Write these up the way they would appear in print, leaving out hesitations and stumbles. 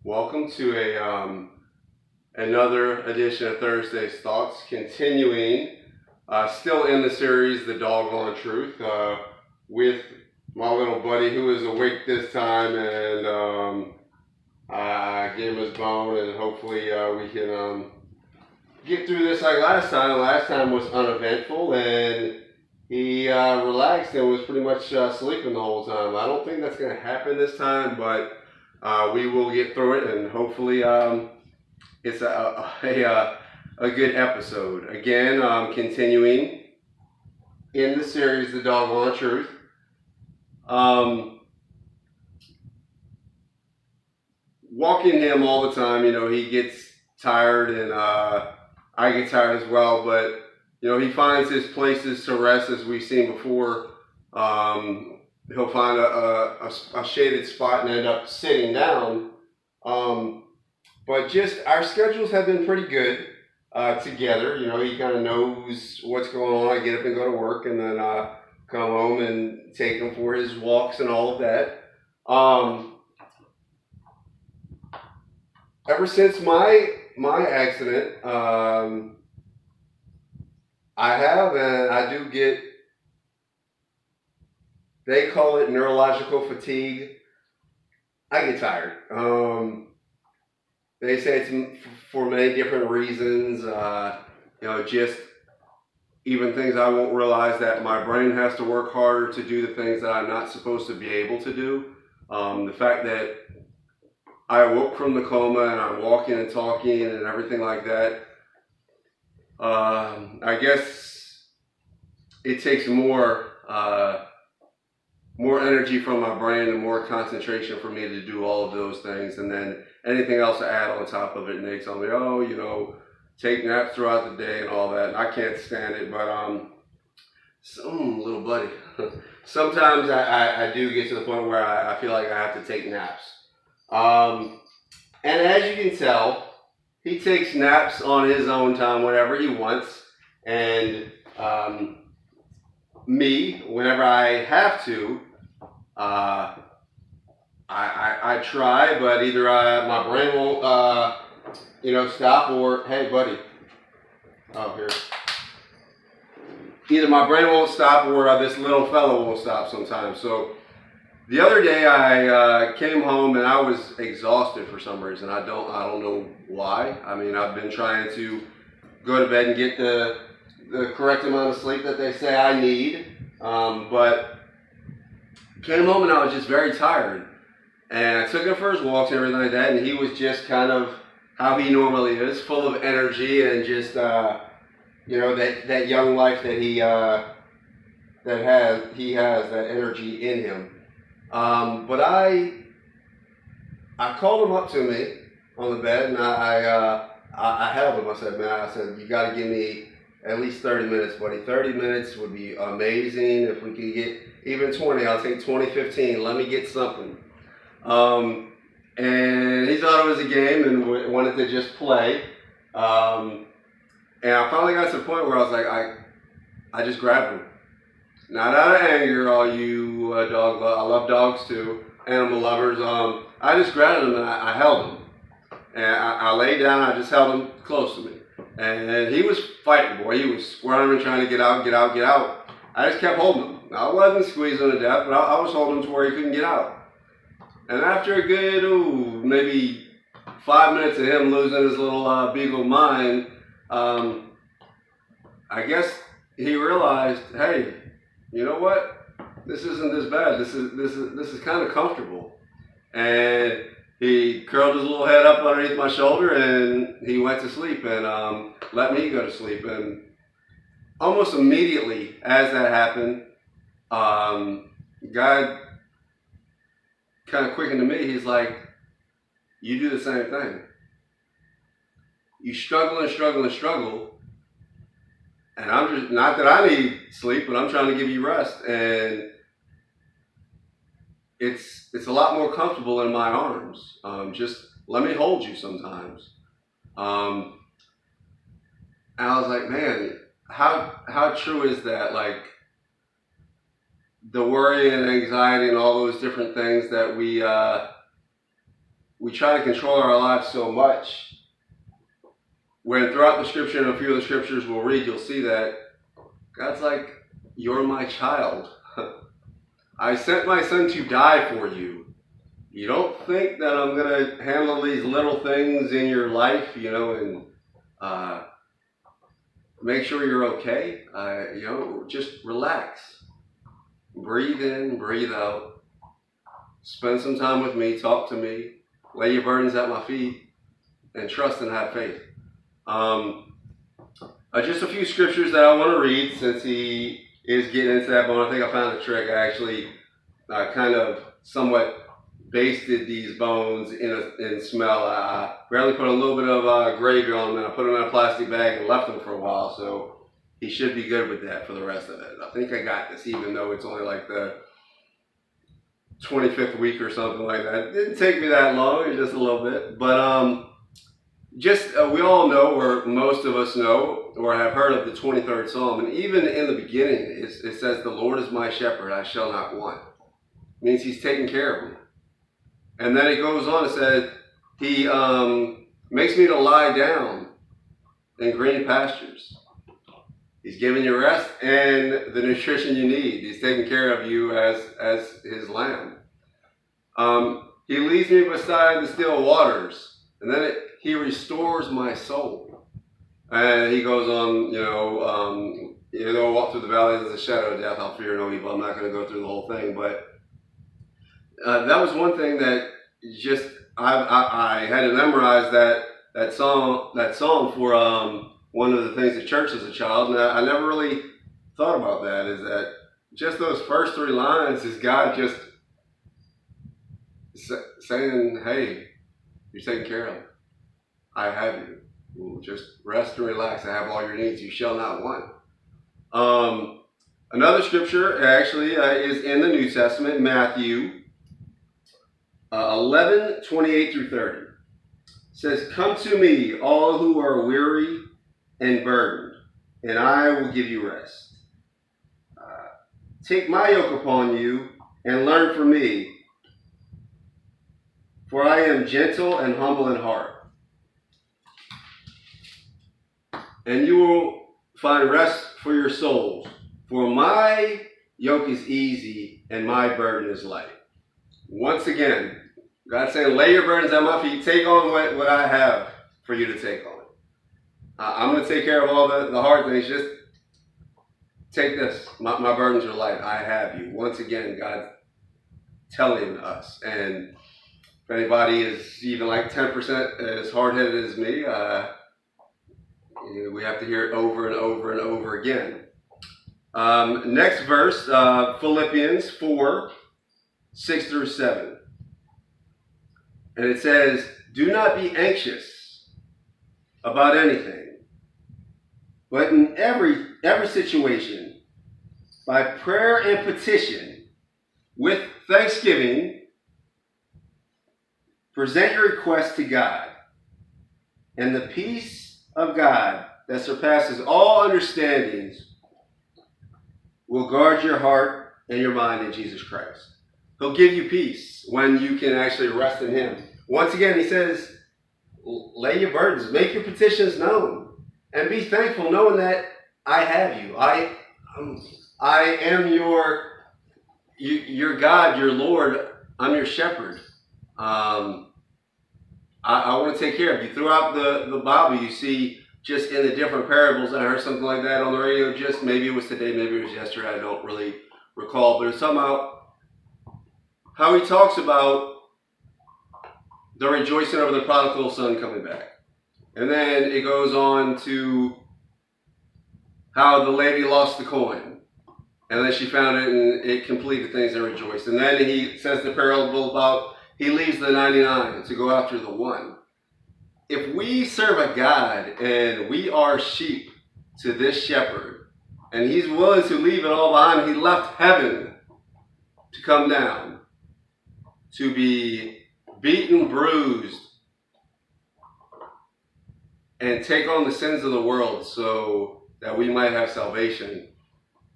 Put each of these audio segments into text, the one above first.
Welcome to another edition of Thursday's Thoughts, continuing still in the series, The Doggone Truth, with my little buddy who is awake this time, and I gave him his bone, and hopefully we can get through this like last time. Last time was uneventful, and he relaxed and was pretty much sleeping the whole time. I don't think that's going to happen this time, but we will get through it, and hopefully it's a good episode. Again, continuing in the series, The Doggone Truth. Walking him all the time, he gets tired, and I get tired as well, but he finds his places to rest, as we've seen before. He'll find a shaded spot and end up sitting down. But just our schedules have been pretty good together. He kind of knows what's going on. I get up and go to work, and then come home and take him for his walks and all of that. Ever since my accident, I do get, they call it neurological fatigue. I get tired. They say it's for many different reasons. Just even things I won't realize, that my brain has to work harder to do the things that I'm not supposed to be able to do. The fact that I awoke from the coma and I'm walking and talking and everything like that. I guess it takes more energy from my brain and more concentration for me to do all of those things, and then anything else to add on top of it. And they tell me, take naps throughout the day and all that. I can't stand it, but little buddy. Sometimes I do get to the point where I feel like I have to take naps. And as you can tell, he takes naps on his own time whenever he wants. And me, whenever I have to, I try, but either my brain won't stop, or hey buddy, here. Either my brain won't stop, or this little fellow won't stop sometimes. So the other day I came home and I was exhausted for some reason. I don't know why. I mean, I've been trying to go to bed and get the correct amount of sleep that they say I need, but came home and I was just very tired. And I took him for his walks and everything like that, and he was just kind of how he normally is, full of energy and just that young life that he has that energy in him. But I called him up to me on the bed, and I held him. I said, you got to give me at least 30 minutes, buddy. 30 minutes would be amazing. If we could get even 20, I'll take 20, 15. Let me get something. And he thought it was a game and wanted to just play. And I finally got to the point where I was like, I just grabbed him. Not out of anger, all you dog lovers. I love dogs too, animal lovers. I just grabbed him and I held him. And I laid down, I just held him close to me. And he was fighting, boy. He was squirming, trying to get out. I just kept holding him. I wasn't squeezing him to death, but I was holding him to where he couldn't get out. And after a good, maybe 5 minutes of him losing his little beagle mind, I guess he realized, hey, you know what? This isn't this bad. This is kind of comfortable. And he curled his little head up underneath my shoulder, and he went to sleep and let me go to sleep. And almost immediately as that happened, God kind of quickened to me. He's like, you do the same thing. You struggle and struggle and struggle. And I'm just, not that I need sleep, but I'm trying to give you rest. And it's a lot more comfortable in my arms. Just let me hold you sometimes. And I was like, man, how true is that? Like, the worry and anxiety and all those different things that we we try to control our lives so much, when throughout the scripture and a few of the scriptures we'll read, you'll see that God's like, you're my child. I sent my son to die for you. You don't think that I'm going to handle these little things in your life, and make sure you're okay. Just relax. Breathe in, breathe out. Spend some time with me, talk to me, lay your burdens at my feet, and trust and have faith. Just a few scriptures that I want to read since he is getting into that bone. I think I found a trick. I actually kind of somewhat basted these bones in smell. I barely put a little bit of gravy on them, and I put them in a plastic bag and left them for a while, so he should be good with that for the rest of it. I think I got this, even though it's only like the 25th week or something like that. It didn't take me that long, just a little bit. But we all know, or most of us know, or have heard of the 23rd Psalm. And even in the beginning, it says, the Lord is my shepherd, I shall not want. It means he's taking care of me. And then it goes on, it says, he makes me to lie down in green pastures. He's giving you rest and the nutrition you need. He's taking care of you as his lamb. He leads me beside the still waters. And then he restores my soul. And he goes on, though I walk through the valley of the shadow of death, I'll fear no evil. I'm not going to go through the whole thing, but that was one thing that just I had to memorize that song for one of the things at church as a child, and I never really thought about that. Is that just those first three lines is God just saying, "Hey, you're taken care of. I have you. Just rest and relax. I have all your needs. You shall not want." Another scripture actually is in the New Testament, Matthew 11:28 through 30. It says, "Come to me, all who are weary and burdened, and I will give you rest. Take my yoke upon you and learn from me, for I am gentle and humble in heart, and you will find rest for your souls. For my yoke is easy and my burden is light." Once again, God's saying, lay your burdens at my feet. Take on what I have for you to take on. I'm going to take care of all the hard things. Just take this. My burdens are light. I have you. Once again, God telling us. And if anybody is even like 10% as hard-headed as me, we have to hear it over and over and over again. Next verse, Philippians 4:6 through 7. And it says, "Do not be anxious about anything, but in every situation, by prayer and petition, with thanksgiving, present your requests to God, and the peace of God that surpasses all understandings will guard your heart and your mind in Jesus Christ." He'll give you peace when you can actually rest in him. Once again, he says, lay your burdens, make your petitions known, and be thankful knowing that I have you. I am your God, your Lord. I'm your shepherd. I want to take care of you. Throughout the Bible, you see just in the different parables, I heard something like that on the radio, just maybe it was today, maybe it was yesterday, I don't really recall, but it's somehow how he talks about the rejoicing over the prodigal son coming back. And then it goes on to how the lady lost the coin. And then she found it and it completed things and rejoiced. And then he says the parable about he leaves the 99 to go after the one. If we serve a God and we are sheep to this shepherd, and he's willing to leave it all behind, he left heaven to come down, to be beaten, bruised, and take on the sins of the world so that we might have salvation,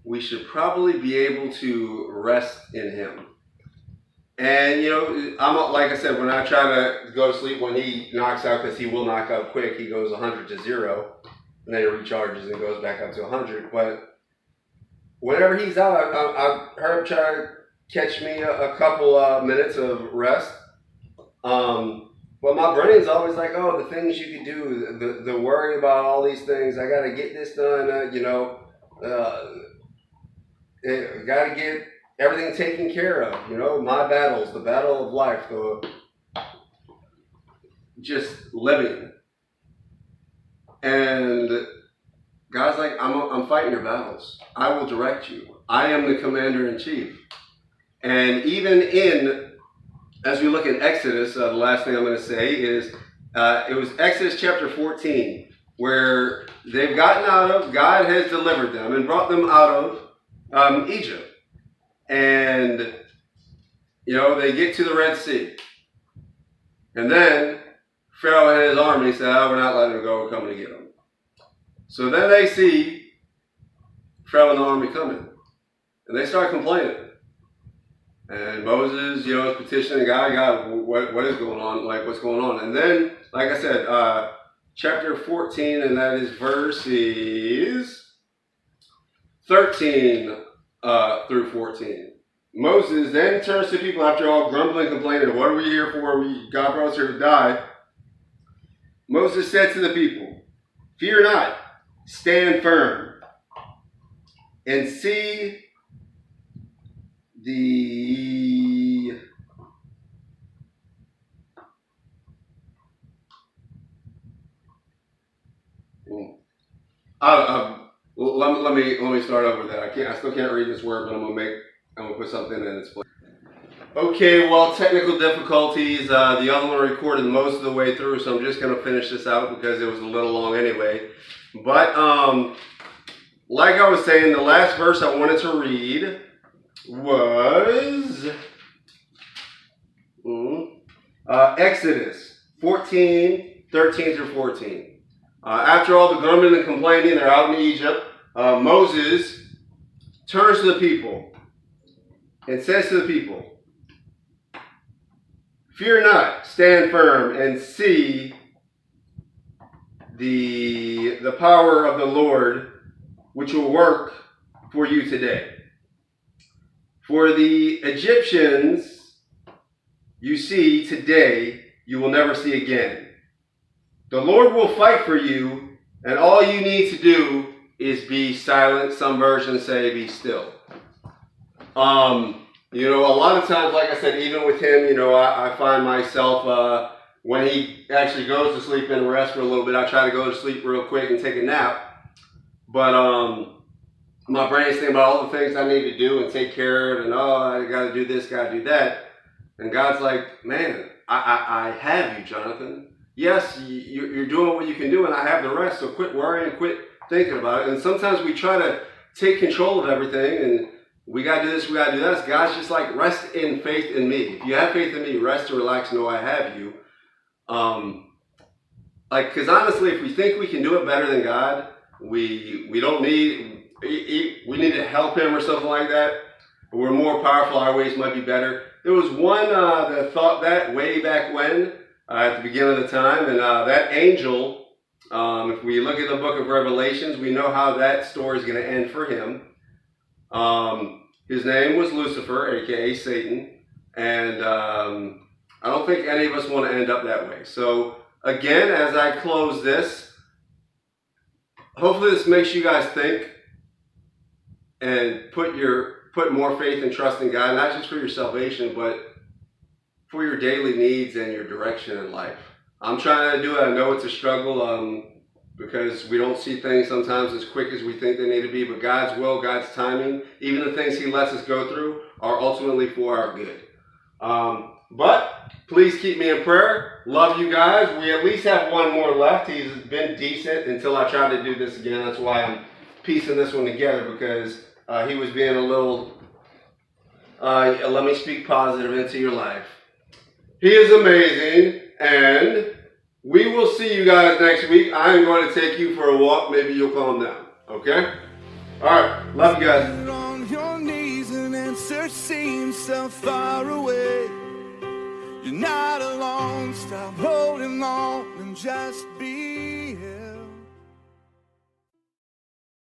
we should probably be able to rest in him. And you know, I'm like I said, when I try to go to sleep, when he knocks out, because he will knock out quick, he goes 100 to 0, and then he recharges and goes back up to 100. But whenever he's out, I heard him try to catch me a couple minutes of rest. But my brain's always like, oh, the things you can do, the worry about all these things. I got to get this done, got to get everything taken care of. You know, my battles, the battle of life, just living. And God's like, I'm fighting your battles. I will direct you. I am the commander in chief. And even as we look at Exodus, the last thing I'm going to say is it was Exodus chapter 14, where they've gotten out of, God has delivered them and brought them out of Egypt. And, you know, they get to the Red Sea. And then Pharaoh and his army said, oh, we're not letting them go, we're coming to get them. So then they see Pharaoh and the army coming. And they start complaining. And Moses, you know, is petitioning God, what is going on? Like, what's going on? And then, like I said, chapter 14, and that is verses 13 through 14. Moses then turns to people after all grumbling, complaining, what are we here for? God brought us here to die. Moses said to the people, fear not, stand firm, and see let me start over that. I still can't read this word, but I'm gonna put something in its place. Okay, well, technical difficulties. The other one recorded most of the way through, so I'm just gonna finish this out because it was a little long anyway. But like I was saying, the last verse I wanted to read was Exodus 14, 13 through 14. After all the grumbling and complaining, they're out in Egypt. Moses turns to the people and says to the people, fear not, stand firm, and see the power of the Lord, which will work for you today. For the Egyptians you see today, you will never see again. The Lord will fight for you, and all you need to do is be silent. Some versions say be still. You know, a lot of times, like I said, even with him, you know, I find myself, when he actually goes to sleep and rest for a little bit, I try to go to sleep real quick and take a nap. But my brain's thinking about all the things I need to do and take care of, and oh, I got to do this, got to do that. And God's like, man, I have you, Jonathan. Yes, you're doing what you can do, and I have the rest, so quit worrying, quit thinking about it. And sometimes we try to take control of everything, and we got to do this, we got to do that. God's just like, rest in faith in me. If you have faith in me, rest and relax, know I have you. Because honestly, if we think we can do it better than God, we don't need, we need to help him or something like that. We're more powerful, our ways might be better. There was one that thought that way back when, at the beginning of the time, and that angel, if we look at the book of Revelations, we know how that story is going to end for him. His name was Lucifer, aka Satan, and I don't think any of us want to end up that way. So again, as I close this, hopefully this makes you guys think and put more faith and trust in God, not just for your salvation, but for your daily needs and your direction in life. I'm trying to do it. I know it's a struggle because we don't see things sometimes as quick as we think they need to be, but God's will, God's timing, even the things he lets us go through are ultimately for our good. But please keep me in prayer. Love you guys. We at least have one more left. He's been decent until I try to do this again. That's why I'm piecing this one together, because he was being a little, let me speak positive into your life. He is amazing, and we will see you guys next week. I am going to take you for a walk. Maybe you'll calm down, okay? All right, love you guys. seems so far away. You're not alone, stop holding on and just be here.